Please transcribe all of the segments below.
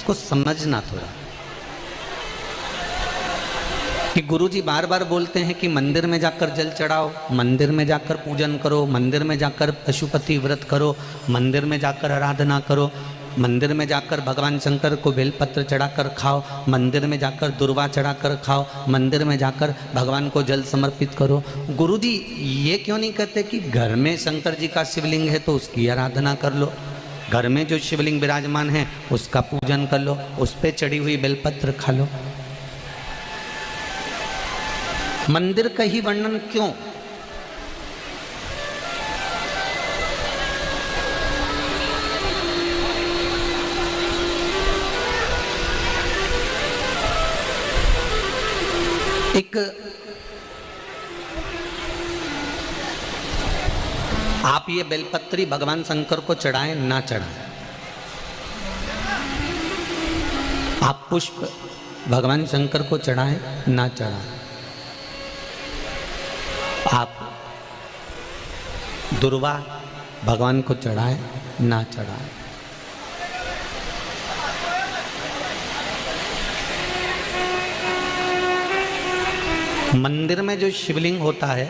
उसको समझना थोड़ा कि गुरुजी बार बार बोलते हैं कि मंदिर में जाकर जल चढ़ाओ, मंदिर में जाकर पूजन करो, मंदिर में जाकर पशुपति व्रत करो, मंदिर में जाकर आराधना करो, मंदिर में जाकर भगवान शंकर को बेलपत्र चढ़ाकर खाओ, मंदिर में जाकर दुर्वा चढ़ाकर खाओ, मंदिर में जाकर भगवान को जल समर्पित करो। गुरुजी ये क्यों नहीं कहते कि घर में शंकर जी का शिवलिंग है तो उसकी आराधना कर लो, घर में जो शिवलिंग विराजमान है उसका पूजन कर लो, उस पर चढ़ी हुई बेलपत्र खा लो। मंदिर का ही वर्णन क्यों? एक आप ये बेलपत्री भगवान शंकर को चढ़ाएं ना चढ़ाएं, आप पुष्प भगवान शंकर को चढ़ाएं ना चढ़ाएं, आप दुर्वा भगवान को चढ़ाएं ना चढ़ाएं, मंदिर में जो शिवलिंग होता है,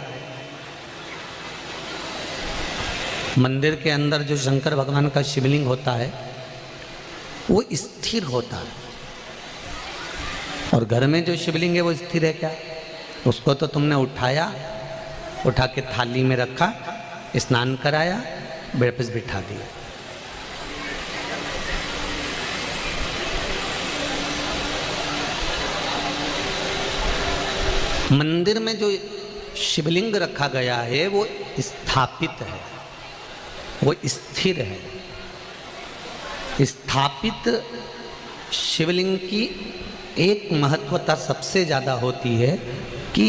मंदिर के अंदर जो शंकर भगवान का शिवलिंग होता है वो स्थिर होता है, और घर में जो शिवलिंग है वो स्थिर है क्या? उसको तो तुमने उठाया, उठा के थाली में रखा, स्नान कराया, वापस बिठा दिया। मंदिर में जो शिवलिंग रखा गया है वो स्थापित है, वो स्थिर है। स्थापित शिवलिंग की एक महत्वता सबसे ज़्यादा होती है कि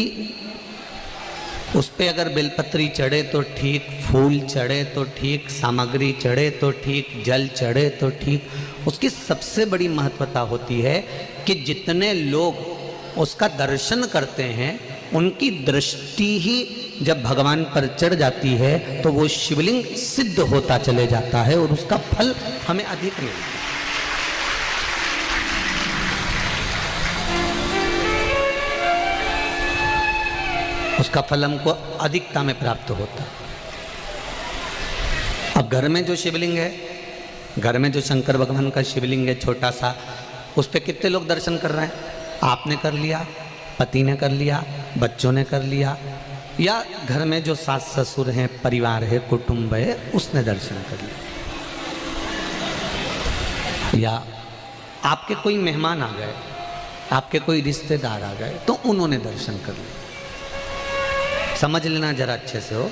उस पे अगर बेलपत्री चढ़े तो ठीक, फूल चढ़े तो ठीक, सामग्री चढ़े तो ठीक, जल चढ़े तो ठीक। उसकी सबसे बड़ी महत्वता होती है कि जितने लोग उसका दर्शन करते हैं उनकी दृष्टि ही जब भगवान पर चढ़ जाती है तो वो शिवलिंग सिद्ध होता चले जाता है और उसका फल हमें अधिक मिलता है। उसका फल हमको अधिकता में प्राप्त होता है। अब घर में जो शिवलिंग है, घर में जो शंकर भगवान का शिवलिंग है छोटा सा, उस पर कितने लोग दर्शन कर रहे हैं? आपने कर लिया, पति ने कर लिया, बच्चों ने कर लिया, या घर में जो सास ससुर हैं, परिवार है, कुटुंब है, उसने दर्शन कर लिया, या आपके कोई मेहमान आ गए, आपके कोई रिश्तेदार आ गए तो उन्होंने दर्शन कर लिया। समझ लेना जरा अच्छे से हो।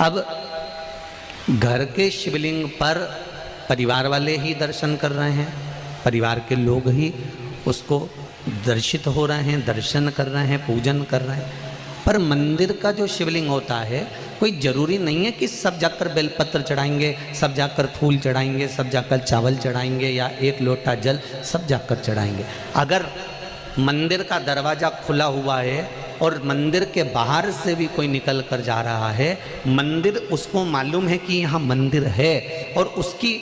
अब घर के शिवलिंग पर परिवार वाले ही दर्शन कर रहे हैं, परिवार के लोग ही उसको दर्शित हो रहे हैं, दर्शन कर रहे हैं, पूजन कर रहे हैं। पर मंदिर का जो शिवलिंग होता है, कोई ज़रूरी नहीं है कि सब जाकर बेलपत्र चढ़ाएंगे, सब जाकर फूल चढ़ाएंगे, सब जाकर चावल चढ़ाएंगे, या एक लोटा जल सब जाकर चढ़ाएंगे। अगर मंदिर का दरवाज़ा खुला हुआ है और मंदिर के बाहर से भी कोई निकल कर जा रहा है, मंदिर उसको मालूम है कि यहाँ मंदिर है, और उसकी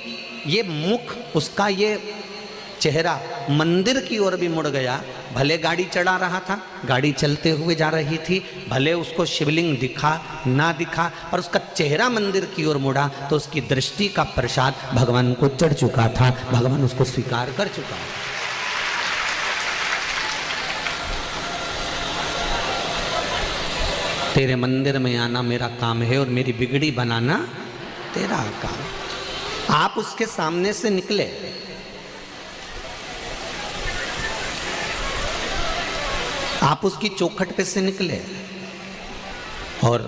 ये मुख, उसका ये चेहरा मंदिर की ओर भी मुड़ गया। भले गाड़ी चढ़ा रहा था, गाड़ी चलते हुए जा रही थी, भले उसको शिवलिंग दिखा ना दिखा, पर उसका चेहरा मंदिर की ओर मुड़ा तो उसकी दृष्टि का प्रसाद भगवान को चढ़ चुका था, भगवान उसको स्वीकार कर चुका था। तेरे मंदिर में आना मेरा काम है और मेरी बिगड़ी बनाना तेरा काम। आप उसके सामने से निकले, आप उसकी चौखट पे से निकले और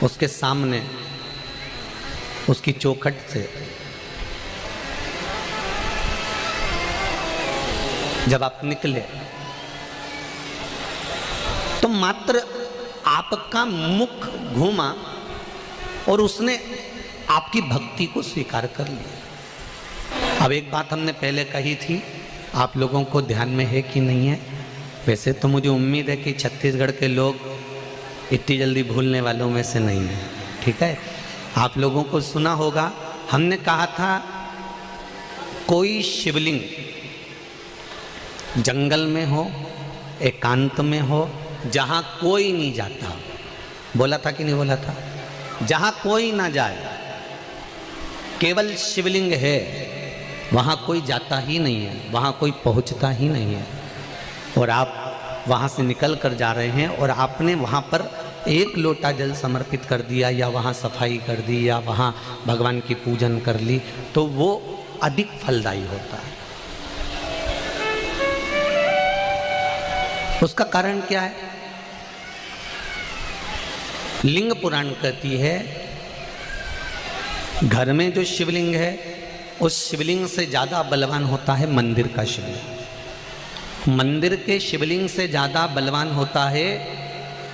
उसके सामने उसकी चौखट से जब आप निकले तो मात्र आपका मुख घूमा और उसने आपकी भक्ति को स्वीकार कर लिया। अब एक बात हमने पहले कही थी, आप लोगों को ध्यान में है कि नहीं है? वैसे तो मुझे उम्मीद है कि छत्तीसगढ़ के लोग इतनी जल्दी भूलने वालों में से नहीं है, ठीक है? आप लोगों को सुना होगा, हमने कहा था कोई शिवलिंग जंगल में हो, एकांत में हो, जहाँ कोई नहीं जाता, बोला था कि नहीं बोला था, जहाँ कोई ना जाए, केवल शिवलिंग है, वहाँ कोई जाता ही नहीं है, वहाँ कोई पहुँचता ही नहीं है, और आप वहाँ से निकल कर जा रहे हैं और आपने वहाँ पर एक लोटा जल समर्पित कर दिया या वहाँ सफाई कर दी या वहाँ भगवान की पूजन कर ली, तो वो अधिक फलदायी होता है। उसका कारण क्या है? लिंग पुराण कहती है घर में जो शिवलिंग है उस शिवलिंग से ज़्यादा बलवान होता है मंदिर का शिवलिंग। मंदिर के शिवलिंग से ज़्यादा बलवान होता है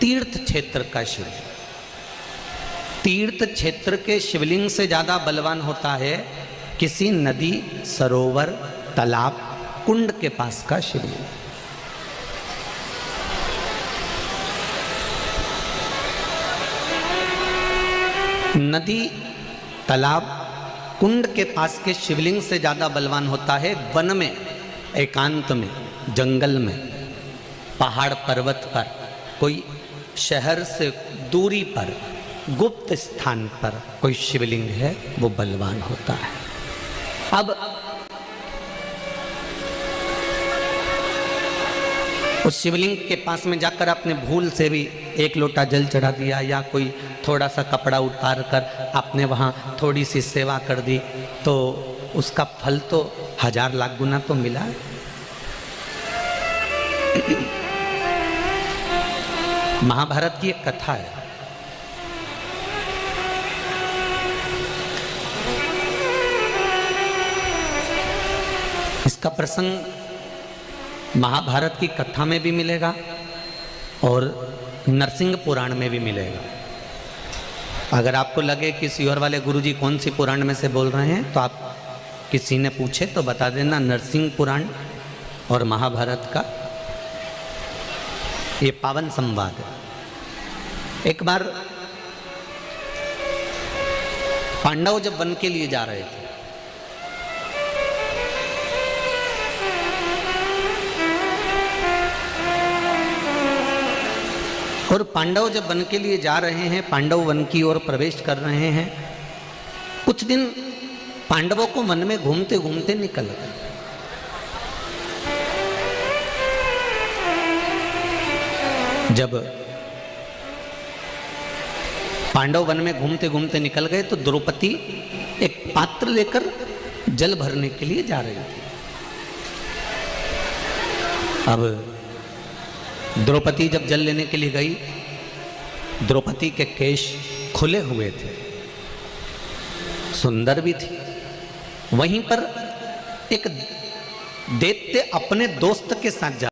तीर्थ क्षेत्र का शिवलिंग। तीर्थ क्षेत्र के शिवलिंग से ज़्यादा बलवान होता है किसी नदी, सरोवर, तालाब, कुंड के पास का शिवलिंग। नदी, तालाब, कुंड के पास के शिवलिंग से ज़्यादा बलवान होता है वन में, एकांत में, जंगल में, पहाड़ पर्वत पर, कोई शहर से दूरी पर, गुप्त स्थान पर कोई शिवलिंग है, वो बलवान होता है। अब उस शिवलिंग के पास में जाकर आपने भूल से भी एक लोटा जल चढ़ा दिया या कोई थोड़ा सा कपड़ा उतार कर आपने वहाँ थोड़ी सी सेवा कर दी, तो उसका फल तो 1000 लाख गुना तो मिला। महाभारत की एक कथा है, इसका प्रसंग महाभारत की कथा में भी मिलेगा और नरसिंह पुराण में भी मिलेगा। अगर आपको लगे कि सीहोर वाले गुरुजी कौन सी पुराण में से बोल रहे हैं, तो आप किसी ने पूछे तो बता देना नरसिंह पुराण और महाभारत का ये पावन संवाद है। एक बार पांडव जब वन के लिए जा रहे थे, और पांडव जब वन के लिए जा रहे हैं, पांडव वन की ओर प्रवेश कर रहे हैं, कुछ दिन पांडवों को वन में घूमते घूमते निकल गए। जब पांडव वन में घूमते घूमते निकल गए तो द्रौपदी एक पात्र लेकर जल भरने के लिए जा रही थी। अब द्रौपदी जब जल लेने के लिए गई, द्रौपदी के केश खुले हुए थे, सुंदर भी थी। वहीं पर एक दैत्य अपने दोस्त के साथ जा